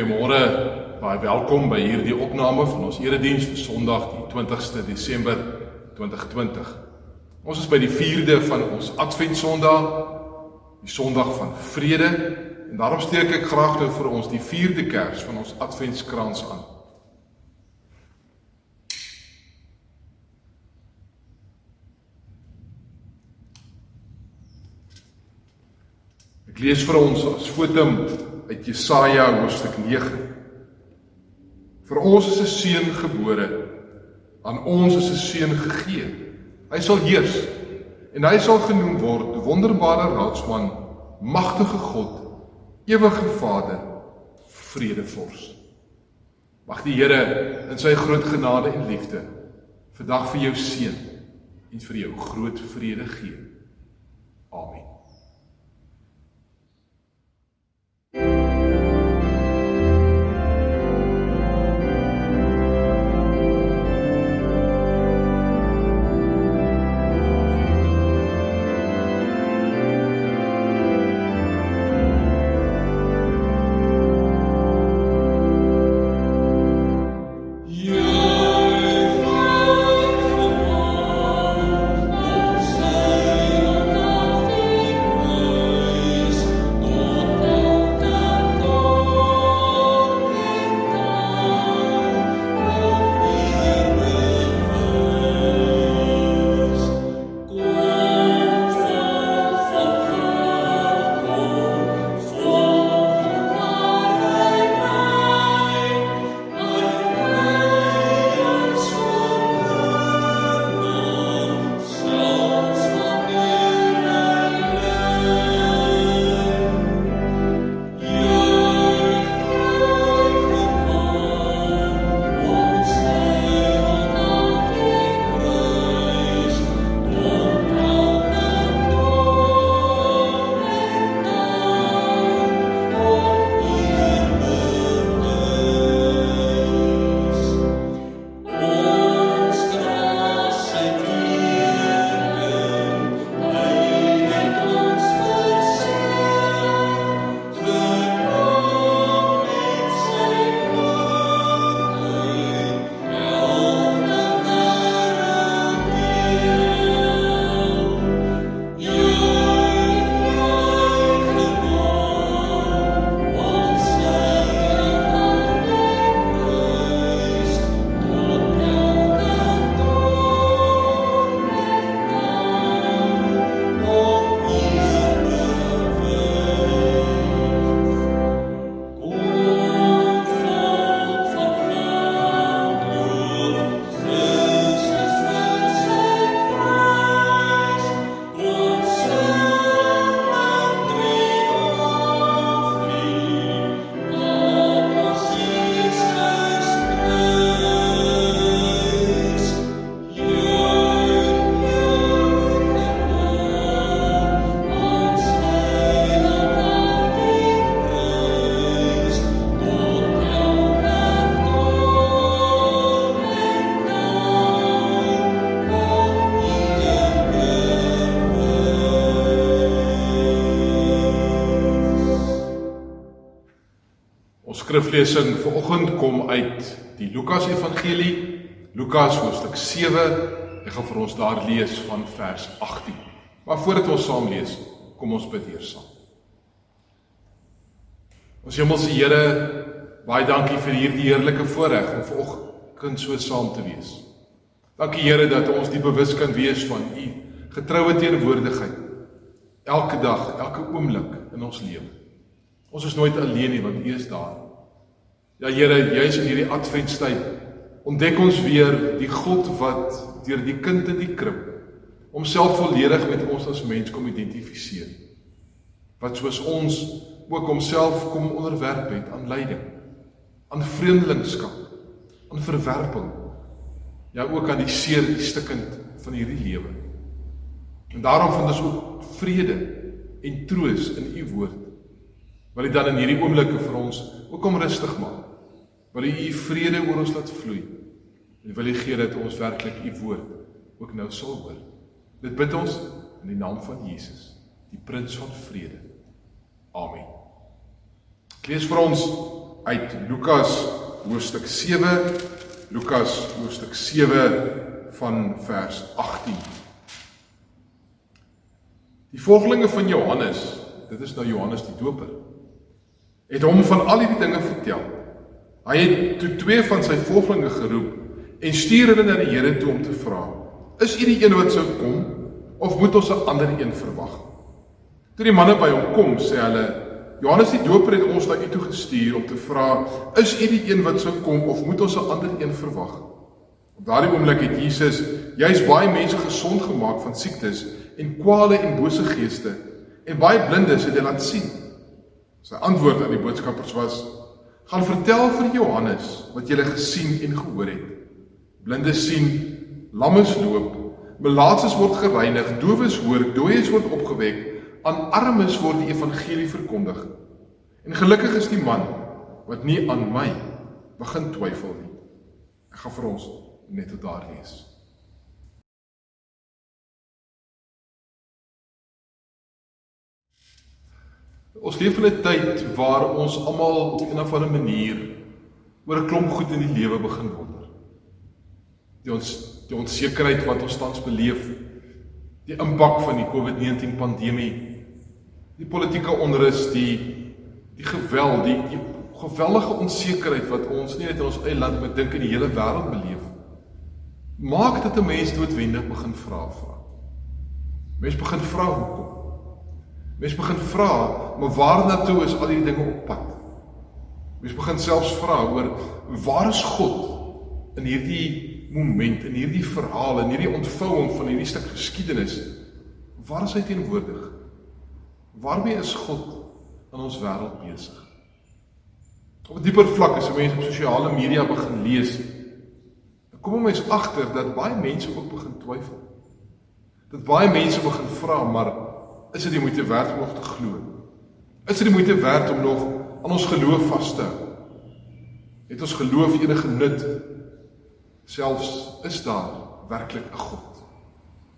Goeiemôre, baie welkom by hierdie opname van ons erediens vir Sondag die 20ste Desember 2020. Ons is by die 4de van ons Adventsondag, die Sondag van Vrede, en daarom steek ek graag nou vir ons die 4de kers van ons Adventskrans aan. Ek lees vir ons as fotum uit Jesaja hoofstuk 9. Vir ons is 'n seun gebore, aan ons is 'n seun gegee. Hy sal heers, en hy sal genoem word wonderbare raadsman, magtige God, ewige Vader, vredevors. Mag die Here in sy groot genade en liefde vandag vir jou seën en vir jou groot vrede gee. Amen. Skriflesing vanoggend kom uit die Lukas Evangelie, Lukas hoofstuk 7. Ek gaan vir ons daar lees van vers 18. Maar voordat ons saam lees, kom ons bid eers saam. Ons Hemelse Here, baie dankie vir hierdie heerlike voorreg om vanoggend so saam te wees. Dankie Here dat ons die bewus kan wees van U getroue teenwoordigheid, elke dag, elke oomblik in ons lewe. Ons is nooit alleen nie, want U is daar. Ja Here, juis in hierdie adventstyd ontdek ons weer die God wat deur die kind in die krib homself volledig met ons as mens kom identifiseer. Wat soos ons ook homself kom onderwerp het aan lyding, aan vreemdelingskap, aan verwerping, ja ook aan die seer, die stikkend van hierdie lewe. En daarom vind ons ook vrede en troos in U woord, wil U dan in hierdie oomblikke vir ons ook om rustig maak. Wil U vrede oor ons laat vloei, en wil U gee dat ons werklik U woord ook nou sal hoor. Dit bid ons in die naam van Jesus, die Prins van Vrede. Amen. Ek lees vir ons uit Lukas hoofstuk 7, Lukas hoofstuk 7 van vers 18. Die volgelinge van Johannes, dit is nou Johannes die Doper, het hom van al die dinge vertel. Hy het toe 2 van sy volgelinge geroep en stuur hulle na die Here toe om te vra, is U die een wat sou kom, of moet ons 'n ander een verwag? Toe die manne by hom kom, sê hulle, Johannes die Doper het ons na U toe gestuur om te vra, is U die een wat sou kom, of moet ons 'n ander een verwag? Op daardie oomblik het Jesus juis baie mense gesond gemaak van siektes en kwale en bose geeste, en baie blindes het hy laat sien. Sy antwoord aan die boodskappers was, gaan vertel vir Johannes wat julle gesien en gehoor het. Blindes sien, lammes loop, melaatses word gereinig, dowes hoor, dooies word opgewek, aan armes word die evangelie verkondig. En gelukkig is die man wat nie aan my begin twyfel nie. Ek gaan vir ons net tot daar lees. Ons leef in 'n tyd waar ons almal op 'n of ander manier oor 'n klomp goed in die lewe begin wonder. Die onsekerheid wat ons tans beleef, die impak van die COVID-19 pandemie, die politieke onrus, die geweld, die geweldige onsekerheid wat ons nie net in ons eie land, maar ek dink in die hele wêreld beleef, maak dit 'n mens noodwendig begin vra. Mens begin vra hoekom. Mens begin vra, maar waar naartoe is al die dinge op pad? Mens begin selfs vra oor, waar is God in hierdie moment, in hierdie verhaal, in hierdie ontvouing van hierdie stuk geskiedenis? Waar is hy teenwoordig? Waarmee is God in ons wêreld besig? Op 'n dieper vlak, as mense op sosiale media begin lees, dan kom mens agter dat baie mense ook begin twyfel. Dat baie mense begin vra, maar is dit die moeite werd om nog te glo? Is dit die moeite werd om nog aan ons geloof vas te hou? Het ons geloof enige nut? Selfs is daar werklik 'n God?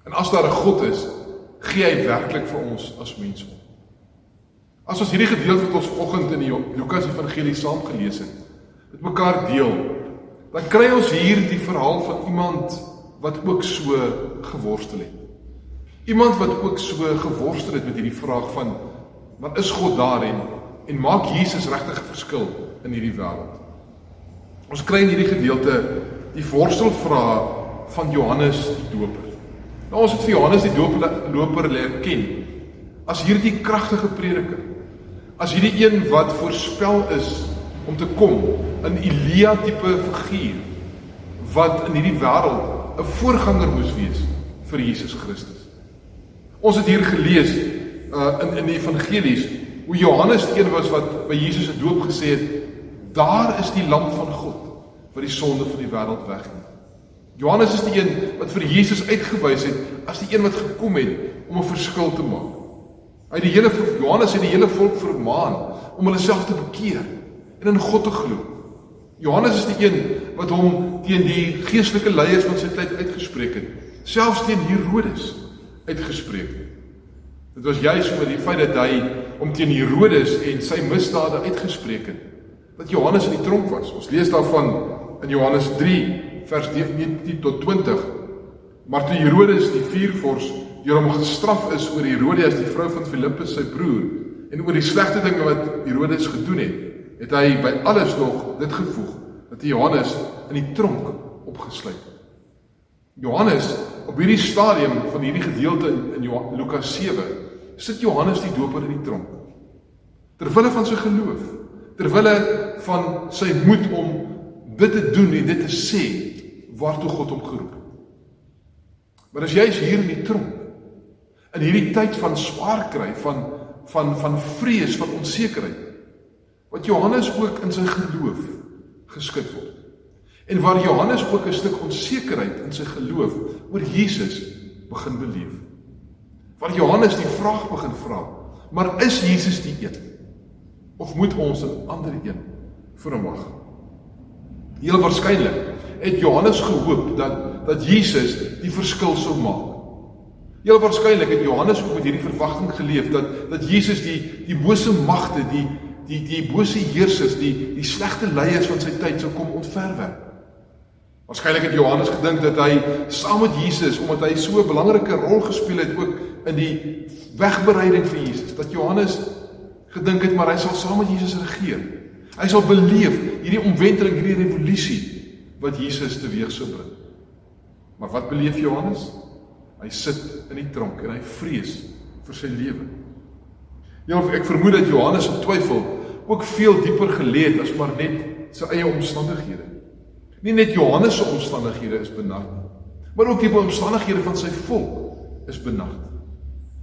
En as daar 'n God is, gee hy werklik vir ons as mens om. As ons hierdie gedeelte wat ons vanoggend in die Lukas Evangelie saam gelees het, met mekaar deel, dan kry ons hier die verhaal van iemand wat ook so geworstel het. Iemand wat ook so geworstel het met hierdie vraag van, maar is God daar en maak Jesus regtig 'n verskil in hierdie wêreld? Ons kry in hierdie gedeelte die worstelvrae van Johannes die Doper. Nou, ons het vir Johannes die Doper leer ken as hierdie kragtige prediker, as hierdie een wat voorspel is om te kom, 'n Elia tipe figuur, wat in hierdie wêreld 'n voorganger moes wees vir Jesus Christus. Ons het hier gelees in die evangelies, hoe Johannes die een was wat by Jesus se doop gesê het, daar is die lam van God, wat die sonde van die wêreld wegneem. Johannes is die een wat vir Jesus uitgewys het, as die een wat gekom het om 'n verskil te maak. Johannes het die hele volk vermaan om hulle self te bekeer en in God te glo. Johannes is die een wat hom teen die geestelike leiers van sy tyd uitgespreek het, selfs teen Herodes uitgespreek het. Dit was juis oor die feit dat hy om teen Herodes en sy misdade uitgespreek het, dat Johannes in die tronk was. Ons lees daarvan in Johannes 3, vers 19 tot 20. Maar toe Herodes die viervors deur hom gestraf is oor Herodias, die vrou van Filippus sy broer, en oor die slegte dinge wat Herodes gedoen het hy by alles nog dit gevoeg, dat Johannes in die tronk opgesluit het. Johannes, op hierdie stadium van hierdie gedeelte in Lukas 7, sit Johannes die Doper in die tronk. Terwille van sy geloof, terwille van sy moed om dit te doen en dit te sê, waartoe God hom geroep het. Maar as jy is hier in die tronk, in hierdie tyd van swaar kry, van vrees, van onsekerheid, wat Johannes ook in sy geloof geskit word. En waar Johannes ook 'n stuk onsekerheid in sy geloof oor Jesus begin beleef. Waar Johannes die vraag begin vra, maar is Jesus die een? Of moet ons 'n ander een verwag? Heel waarskynlik het Johannes gehoop dat Jesus die verskil sou maak. Heel waarskynlik het Johannes ook met hierdie verwagting geleef dat Jesus die bose magte, die bose heersers, die slegte leiers van sy tyd sou kom ontverwerp. Waarskynlik het Johannes gedink dat hy saam met Jesus, omdat hy so 'n belangrike rol gespeel het ook in die wegbereiding vir Jesus, dat Johannes gedink het, maar hy sal saam met Jesus regeer. Hy sal beleef hierdie omwenteling, hierdie revolusie wat Jesus teweeg sou bring. Maar wat beleef Johannes? Hy sit in die tronk en hy vrees vir sy lewe. Ja, ek vermoed dat Johannes se twyfel ook veel dieper gelê het as maar net sy eie omstandighede. Nie net Johannes se omstandighede is benard, maar ook die omstandighede van sy volk is benard.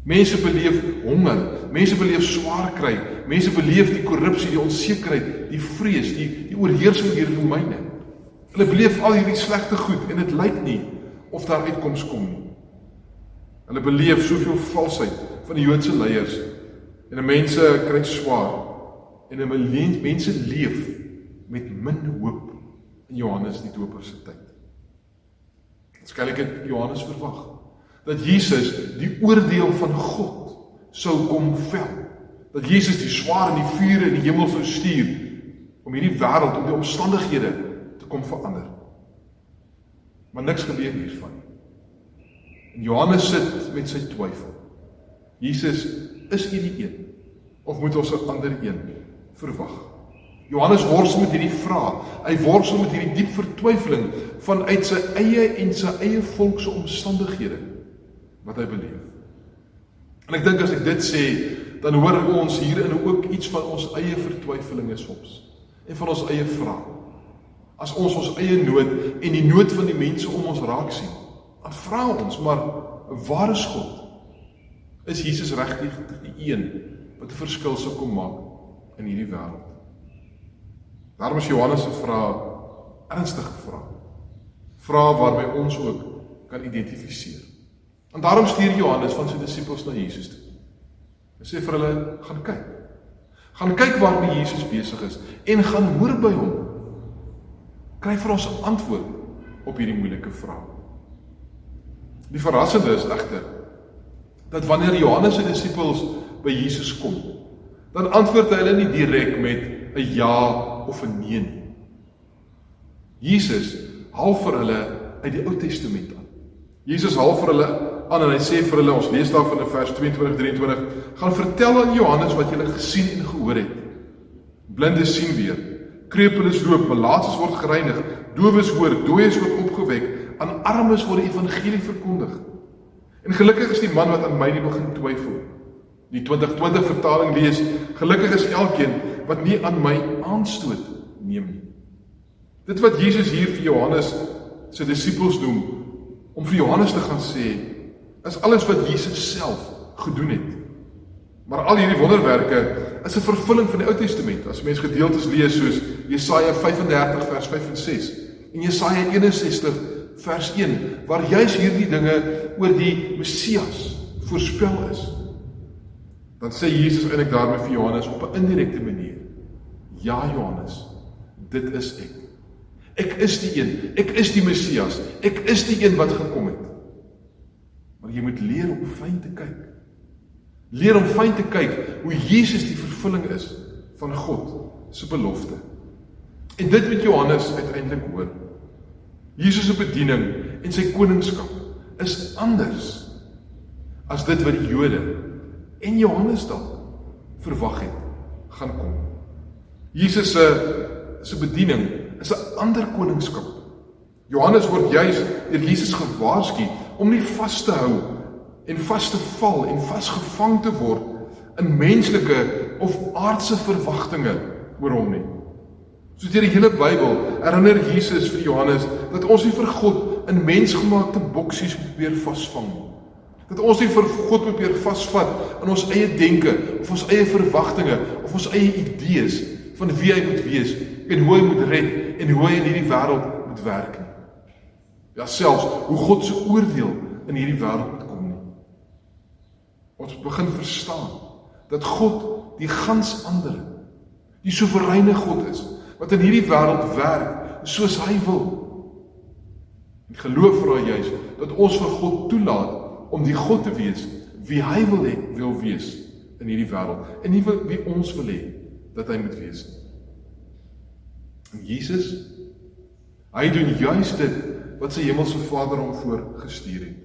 Mense beleef honger, mense beleef swaar kry, mense beleef die korrupsie, die onsekerheid, die vrees, die oorheersing deur die Romeine. Hulle beleef al hierdie slegte goed en dit lyk nie of daar uitkoms kom nie. Hulle beleef soveel valsheid van die Joodse leiers en mense kry swaar en mense leef met min hoop in Johannes die Doper se tyd. Waarskynlik het Johannes verwag dat Jesus die oordeel van God sou kom vel. Dat Jesus die swaar en die vuur in die hemel sou stuur om hierdie wêreld, om die omstandighede te kom verander. Maar niks gebeur hiervan. En Johannes sit met sy twyfel. Jesus, is U die een? Of moet ons 'n ander een verwag? Johannes worstel met hierdie vraag. Hy worstel met hierdie diep vertwyfeling vanuit sy eie en sy eie volk se omstandighede wat hy beleef. En ek dink as ek dit sê, dan hoor ons hierin ook iets van ons eie vertwyfelinge soms en van ons eie vrae. As ons eie nood en die nood van die mense om ons raak sien, dan vra ons, maar waar is God? Is Jesus regtig die een wat 'n verskil sou kom maak in hierdie wêreld? Daarom is Johannes se vraag ernstige vraag. Vraag waarmee ons ook kan identifiseer. En daarom stuur Johannes van sy disippels na Jesus toe. Hy sê vir hulle, gaan kyk. Gaan kyk waarmee Jesus besig is en gaan hoor by hom. Kry vir ons 'n antwoord op hierdie moeilike vraag. Die verrassende is egter dat wanneer Johannes se disippels by Jesus kom, dan antwoord hy hulle nie direk met 'n ja of 'n nee nie. Jesus haal vir hulle uit die Ou Testament aan. Jesus haal vir hulle aan en hy sê vir hulle, ons lees daarvan in vers 22-23, gaan vertel aan Johannes wat julle gesien en gehoor het. Blindes sien weer, krepeles loop, malaatses word gereinig, dowes hoor, dooies word opgewek, aan armes word die evangelie verkondig. En gelukkig is die man wat aan my nie begin twyfel. Die 2020 vertaling lees, gelukkig is elkeen wat nie aan my aanstoot neem nie. Dit wat Jesus hier vir Johannes sy disippels doen, om vir Johannes te gaan sê, is alles wat Jesus self gedoen het. Maar al hierdie wonderwerke is 'n vervulling van die Ou Testament. As mens gedeeltes lees soos Jesaja 35 vers 5 en 6 en Jesaja 61 vers 1, waar juis hierdie dinge oor die Messias voorspel is, dan sê Jesus eintlik daarmee vir Johannes op 'n indirekte manier, ja Johannes, dit is ek. Ek is die een, ek is die Messias, ek is die een wat gekom het. Maar jy moet leer om fyn te kyk. Leer om fyn te kyk hoe Jesus die vervulling is van God se belofte. En dit moet Johannes uiteindelik hoor. Jesus se bediening en sy koningskap is anders as dit wat die Jode en Johannes dalk verwag het gaan kom. Jesus se bediening is 'n ander koningskap. Johannes word juis deur Jesus gewaarsku om nie vas te hou en vas te val en vasgevang te word in menslike of aardse verwagtinge oor hom nie. So deur die hele Bybel herinner Jesus vir Johannes dat ons nie vir God in mensgemaakte boksies moet weer vasvang nie. Dat ons nie vir God moet weer vasvat in ons eie denke of ons eie verwagtinge of ons eie idees van wie hy moet wees en hoe hy moet red en hoe hy in hierdie wêreld moet werk nie. Ja, selfs hoe God se oordeel in hierdie wêreld moet kom nie. Ons begin verstaan dat God die gans ander, die soewereine God is, wat in hierdie wêreld werk soos hy wil. En geloof vra juis dat ons vir God toelaat om die God te wees wie hy wil wees in hierdie wêreld en nie wie ons wil hê dat hy moet wees nie. En Jesus, hy doen juist dit wat sy hemelse Vader hom voorgestuur het.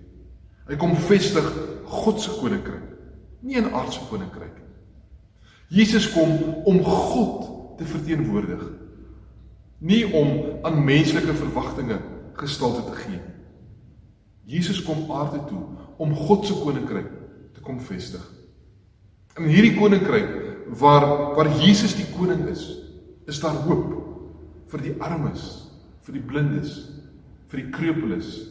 Hy kom vestig God se koninkryk, nie 'n aardse koninkryk. Jesus kom om God te verteenwoordig, nie om aan menslike verwagtinge gestalte te gee. Jesus kom aarde toe om God se koninkryk te kom vestig. In hierdie koninkryk waar Jesus die koning is daar hoop vir die armes, vir die blindes, vir die kreupeles,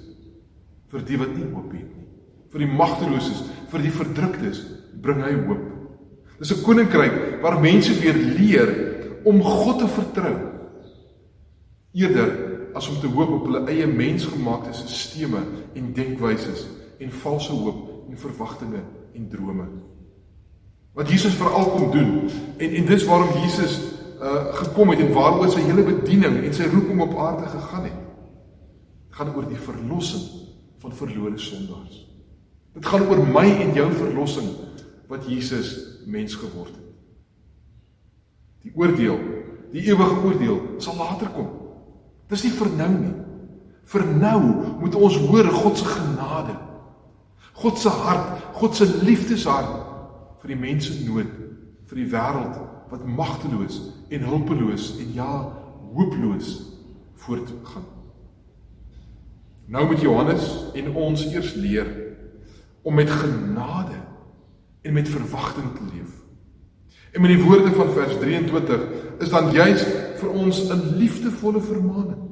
vir die wat nie hoop het nie, vir die magteloses, vir die verdruktes, bring hy hoop. Dis 'n koninkryk waar mense weer leer om God te vertrou, eerder as om te hoop op hulle eie mensgemaakte sisteme en denkwyses en valse hoop en verwagtinge en drome. Wat Jesus veral kom doen, en dis waarom Jesus gekom het en waaroor sy hele bediening en sy roeping op aarde gegaan het. Dit gaan oor die verlossing van verlore sondaars. Dit gaan oor my en jou verlossing wat Jesus mens geword het. Die oordeel, die ewige oordeel sal later kom. Dis nie vir nou nie. Vir nou moet ons hoor God se genade, God se hart, God se liefdeshart vir die mense nood, vir die wêreld wat magteloos en hulpeloos en ja, hooploos voortgaan. Nou moet Johannes en ons eers leer om met genade en met verwagting te leef. En met die woorde van vers 23 is dan juist vir ons 'n liefdevolle vermaaning.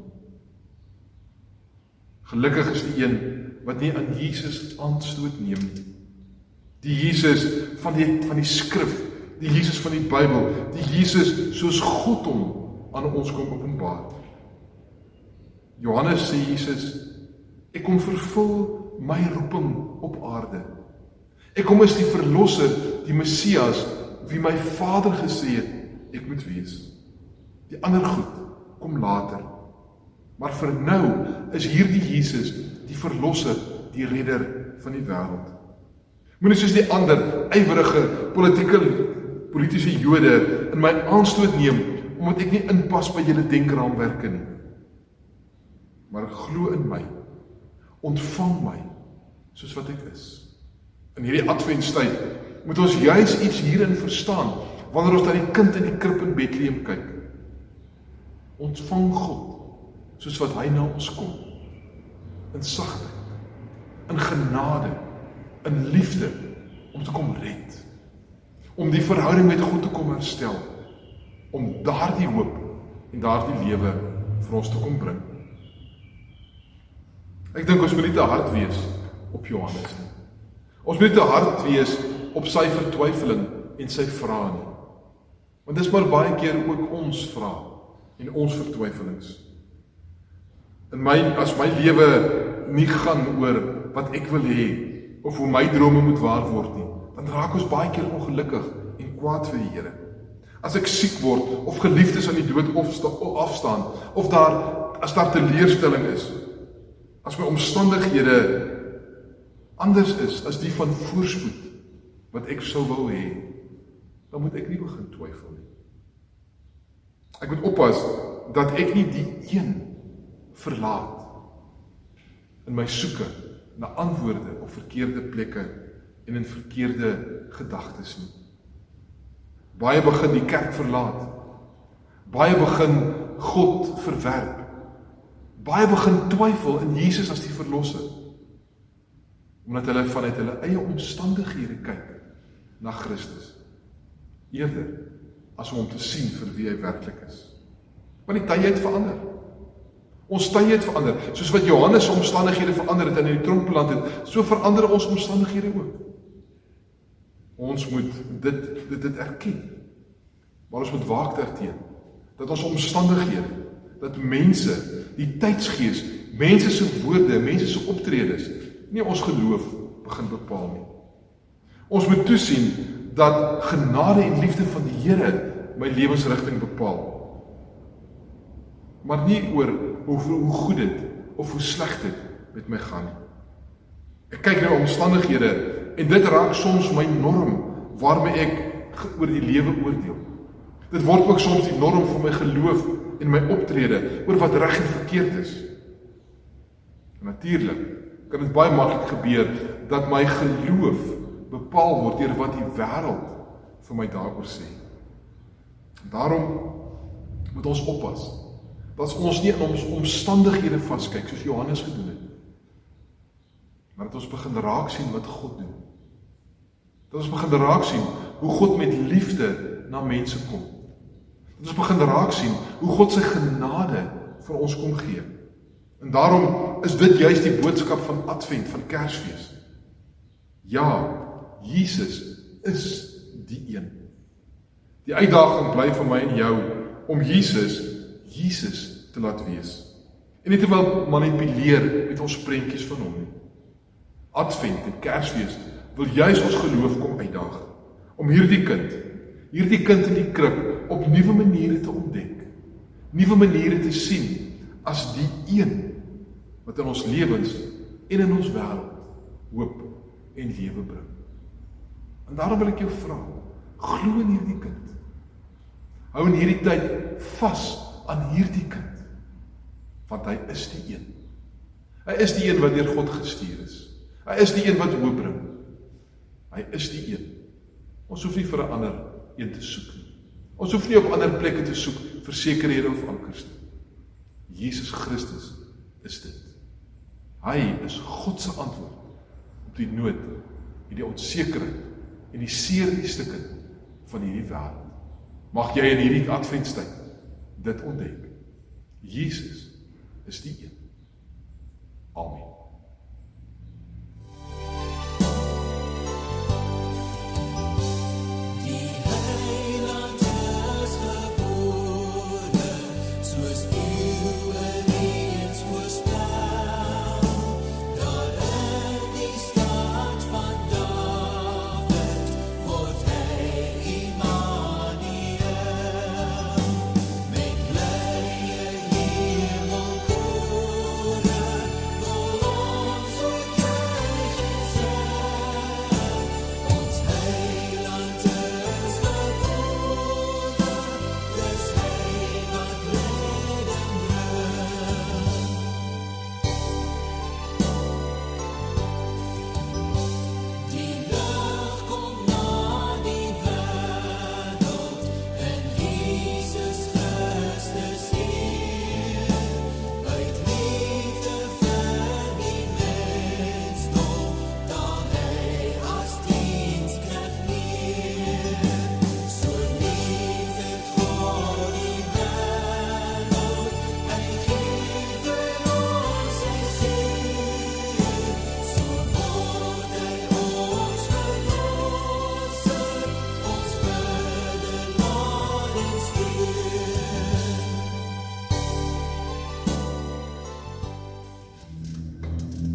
Gelukkig is die een wat nie aan Jesus aanstoot neem nie. Die Jesus van die skrif, die Jesus van die Bybel, die Jesus soos God hom aan ons kom openbaar. Johannes sê Jesus, ek kom vervul my roeping op aarde. Ek kom as die verlosser, die Messias, wie my Vader gesê het, ek moet wees. Die ander goed kom later. Maar vir nou is hierdie Jesus, die verlosser, die redder van die wêreld. Moenie soos die ander ywerige politiese Jode in my aanstoot neem, omdat ek nie inpas by julle denkraamwerke nie. Maar glo in my, ontvang my, soos wat ek is. In hierdie adventstyd moet ons juis iets hierin verstaan, wanneer ons na die kind in die krib in Bethlehem kyk. Ontvang God, soos wat hy na ons kom, in sagtheid, in genade, in liefde, om te kom red, om die verhouding met God te kom herstel, om daardie hoop en daardie lewe vir ons te kom bring. Ek dink ons moet nie te hard wees op Johannes nie. Ons moet nie te hard wees op sy vertwyfeling en sy vrae nie. Want dis maar baie keer ook ons vrae en ons vertwyfelings. As my lewe nie gaan oor wat ek wil hê, of hoe my drome moet waar word nie, dan raak ons baie keer ongelukkig en kwaad vir die Here. As ek siek word, of geliefdes aan die dood afstaan, of as daar teleurstelling is, as my omstandighede anders is as die van voorspoed, wat ek sou wou hê, dan moet ek nie begin twyfel nie. Ek moet oppas, dat ek nie die een verlaat, in my soeke, na antwoorde op verkeerde plekke en in verkeerde gedagtes nie. Baie begin die kerk verlaat. Baie begin God verwerp. Baie begin twyfel in Jesus as die verlosser. Omdat hulle vanuit hulle eie omstandighede kyk na Christus. Eerder as om te sien vir wie hy werklik is. Want die tye het verander. Ons tye het verander. Soos wat Johannes se omstandighede verander het en in die tronk beland het, so verander ons omstandighede ook. Ons moet dit erken. Maar ons moet waak daarteen. Dat ons omstandighede, dat mense, die tydsgees, mense se woorde, mense se optredes, nie ons geloof begin bepaal nie. Ons moet toesien dat genade en liefde van die Here my lewensrigting bepaal. Maar nie oor hoe goed dit of hoe sleg dit met my gaan nie. Ek kyk na omstandighede en dit raak soms my norm waarmee ek oor die lewe oordeel. Dit word ook soms die norm van my geloof en my optrede oor wat reg en verkeerd is. En natuurlik kan dit baie maklik gebeur dat my geloof bepaal word deur wat die wêreld vir my daaroor sê. Daarom moet ons oppas dat ons nie in ons omstandighede vaskyk soos Johannes gedoen het, maar dat ons begin raak sien wat God doen. Dat ons begin raak sien hoe God met liefde na mense kom. Dat ons begin raak sien hoe God sy genade vir ons kom gee. En daarom is dit juist die boodskap van Advent, van Kersfees. Ja, Jesus is die een. Die uitdaging bly vir my en jou om Jesus te laat wees. En nie te wil manipuleer met ons prentjies van hom nie. Advent en Kersfees wil juis ons geloof kom uitdaag. Om hierdie kind in die krib op nuwe maniere te ontdek. Nuwe maniere te sien as die een wat in ons lewens en in ons wêreld hoop en lewe bring. En daarom wil ek jou vra, glo in hierdie kind. Hou in hierdie tyd vas aan hierdie kind, want hy is die een. Hy is die een wat deur God gestuur is. Hy is die een wat hoop bring. Hy is die een. Ons hoef nie vir 'n ander een te soek nie. Ons hoef nie op ander plekke te soek vir sekerhede of ankers nie. Jesus Christus is dit. Hy is God se antwoord op die nood en die onsekerheid en die seer in die stukke van hierdie wêreld. Mag jy in hierdie adventstyd dit ontdek. Jesus is die een. Amen.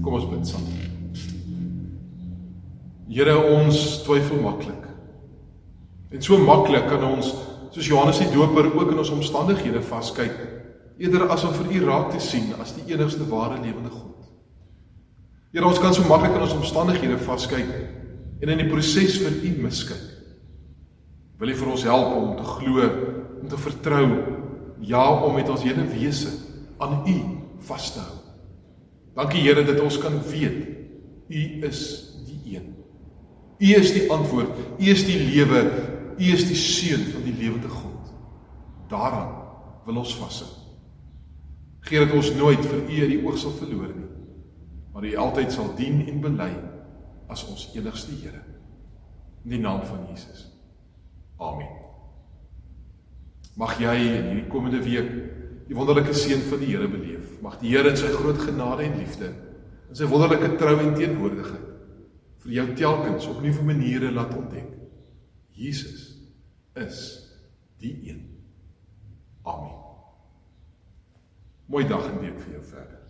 Kom ons bid saam. Here, ons twyfel maklik. En so maklik kan ons, soos Johannes die Doper, ook in ons omstandighede vaskyk, eerder as om vir U raak te sien as die enigste ware lewende God. Here, ons kan so maklik in ons omstandighede vaskyk en in die proses vir U miskyk. Wil U vir ons help om te glo, om te vertrou, ja, om met ons hele wese aan U vas te hou. Dankie Here dat ons kan weet, U is die een. U is die antwoord, U is die lewe, U is die seun van die lewende God. Daaraan wil ons vashou. Gee dat ons nooit vir U uit die oog sal verloor nie, maar U altyd sal dien en bely as ons enigste Here. In die naam van Jesus. Amen. Mag jy in hierdie komende week die wonderlike seën van die Here beleef. Mag die Here in sy groot genade en liefde, in sy wonderlike trou en teenwoordigheid, vir jou telkens op nuwe maniere laat ontdek. Jesus is die een. Amen. Mooi dag en week vir jou verder.